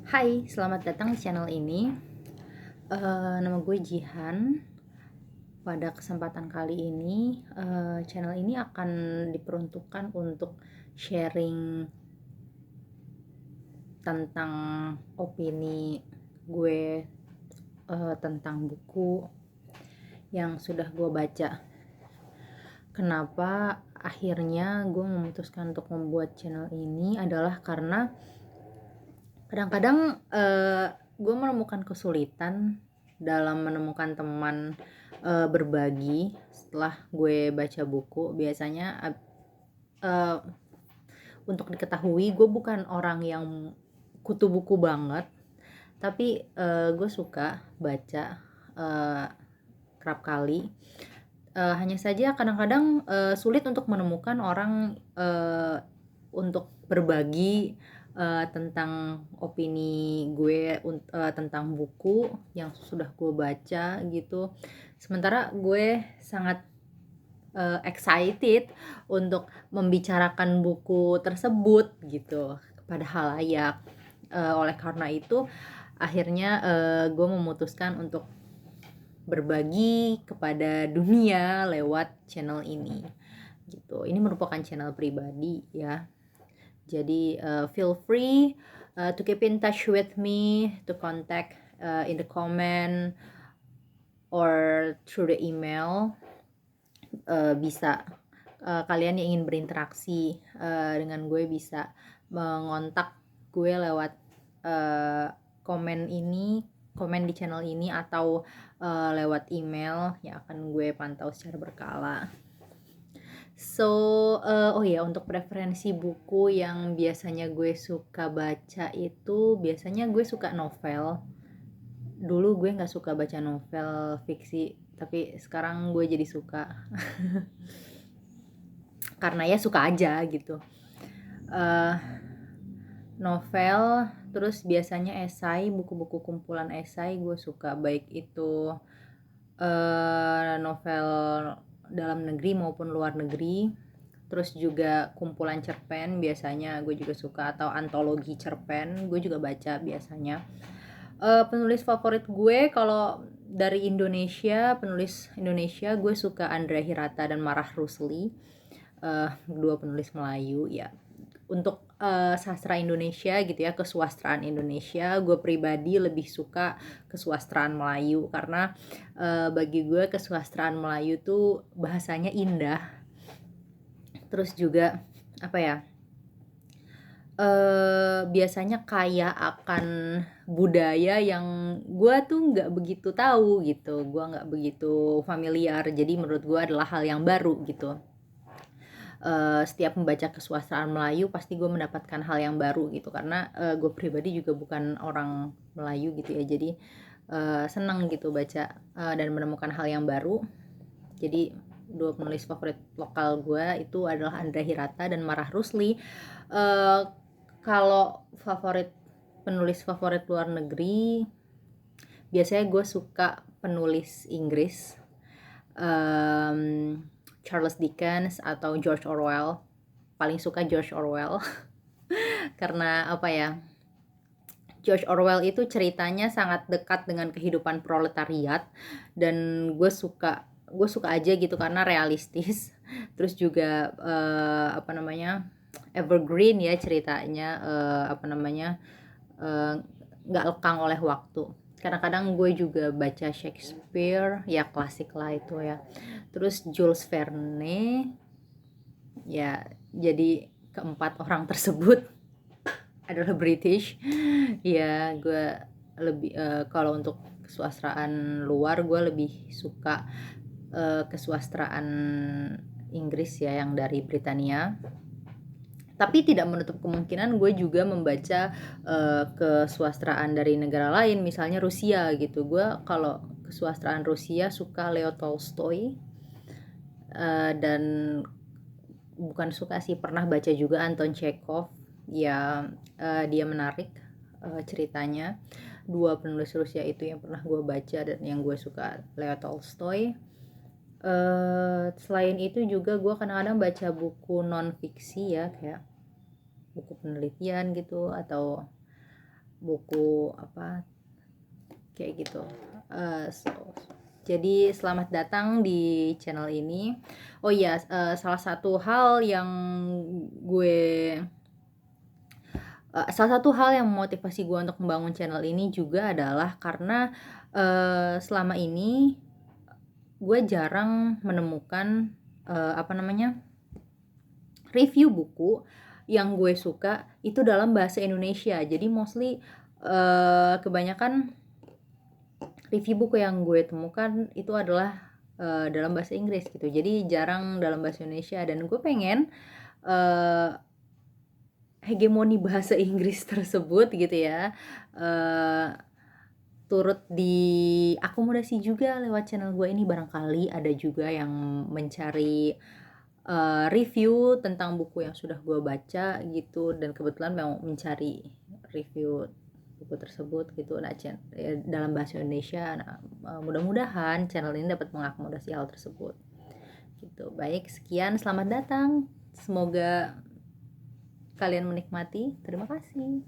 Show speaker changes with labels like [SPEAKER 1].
[SPEAKER 1] Hai, selamat datang di channel ini. Nama gue Jihan. Pada kesempatan kali ini, channel ini akan diperuntukkan untuk sharing tentang opini gue tentang buku yang sudah gue baca. Kenapa akhirnya gue memutuskan untuk membuat channel ini adalah karena kadang-kadang gue menemukan kesulitan dalam menemukan teman berbagi setelah gue baca buku. Biasanya untuk diketahui, gue bukan orang yang kutu buku banget, tapi gue suka baca kerap kali. Hanya saja kadang-kadang sulit untuk menemukan orang untuk berbagi tentang opini gue tentang buku yang sudah gue baca gitu. Sementara gue sangat excited untuk membicarakan buku tersebut gitu kepada halayak. Oleh karena itu akhirnya gue memutuskan untuk berbagi kepada dunia lewat channel ini gitu. Ini merupakan channel pribadi ya. Jadi feel free to keep in touch with me, to contact in the comment or through the email. Bisa kalian yang ingin berinteraksi dengan gue bisa mengontak gue lewat komen di channel ini atau lewat email yang akan gue pantau secara berkala. So, oh ya, untuk preferensi buku yang biasanya gue suka baca itu biasanya gue suka novel. Dulu gue nggak suka baca novel fiksi, tapi sekarang gue jadi suka karena ya suka aja gitu. Novel, terus biasanya esai, buku-buku kumpulan esai gue suka, baik itu novel dalam negeri maupun luar negeri. Terus juga kumpulan cerpen biasanya gue juga suka, atau antologi cerpen gue juga baca biasanya. Penulis favorit gue kalau dari Indonesia, penulis Indonesia, gue suka Andrea Hirata dan Marah Rusli, dua penulis Melayu ya. Untuk sastra Indonesia gitu ya, kesusastraan Indonesia, gue pribadi lebih suka kesusastraan Melayu karena bagi gue kesusastraan Melayu tuh bahasanya indah, terus juga apa ya, biasanya kaya akan budaya yang gue tuh nggak begitu tahu gitu, gue nggak begitu familiar, jadi menurut gue adalah hal yang baru gitu. Setiap membaca kesusastraan Melayu pasti gue mendapatkan hal yang baru gitu, karena gue pribadi juga bukan orang Melayu gitu ya, jadi senang gitu baca dan menemukan hal yang baru. Jadi dua penulis favorit lokal gue itu adalah Andrea Hirata dan Marah Rusli. Kalau penulis favorit luar negeri, biasanya gue suka penulis Inggris, Charles Dickens atau George Orwell. Paling suka George Orwell karena apa ya, George Orwell itu ceritanya sangat dekat dengan kehidupan proletariat, dan gue suka aja gitu karena realistis. Terus juga evergreen ya ceritanya, nggak lekang oleh waktu. Kadang-kadang gue juga baca Shakespeare, ya klasik lah itu ya. Terus Jules Verne, ya jadi keempat orang tersebut adalah British. Ya gue lebih kalau untuk kesusastraan luar gue lebih suka kesusastraan Inggris ya, yang dari Britania. Tapi tidak menutup kemungkinan gue juga membaca kesusastraan dari negara lain, misalnya Rusia gitu. Gue kalau kesusastraan Rusia suka Leo Tolstoy, dan bukan suka sih, pernah baca juga Anton Chekhov ya. Dia menarik ceritanya. Dua penulis Rusia itu yang pernah gue baca dan yang gue suka, Leo Tolstoy. Selain itu juga gue kadang-kadang baca buku non fiksi ya, kayak buku penelitian gitu, atau buku apa kayak gitu. Jadi selamat datang di channel ini. Oh iya, salah satu hal yang gue salah satu hal yang memotivasi gue untuk membangun channel ini juga adalah karena selama ini gue jarang menemukan review buku yang gue suka itu dalam bahasa Indonesia. Jadi mostly kebanyakan review buku yang gue temukan itu adalah dalam bahasa Inggris gitu. Jadi jarang dalam bahasa Indonesia, dan gue pengen hegemoni bahasa Inggris tersebut gitu ya turut diakomodasi juga lewat channel gue ini. Barangkali ada juga yang mencari review tentang buku yang sudah gue baca gitu, dan kebetulan mau mencari review buku tersebut gitu. Nah, dalam bahasa Indonesia. Nah, mudah-mudahan channel ini dapat mengakomodasi hal tersebut gitu. Baik, sekian, selamat datang, semoga kalian menikmati. Terima kasih.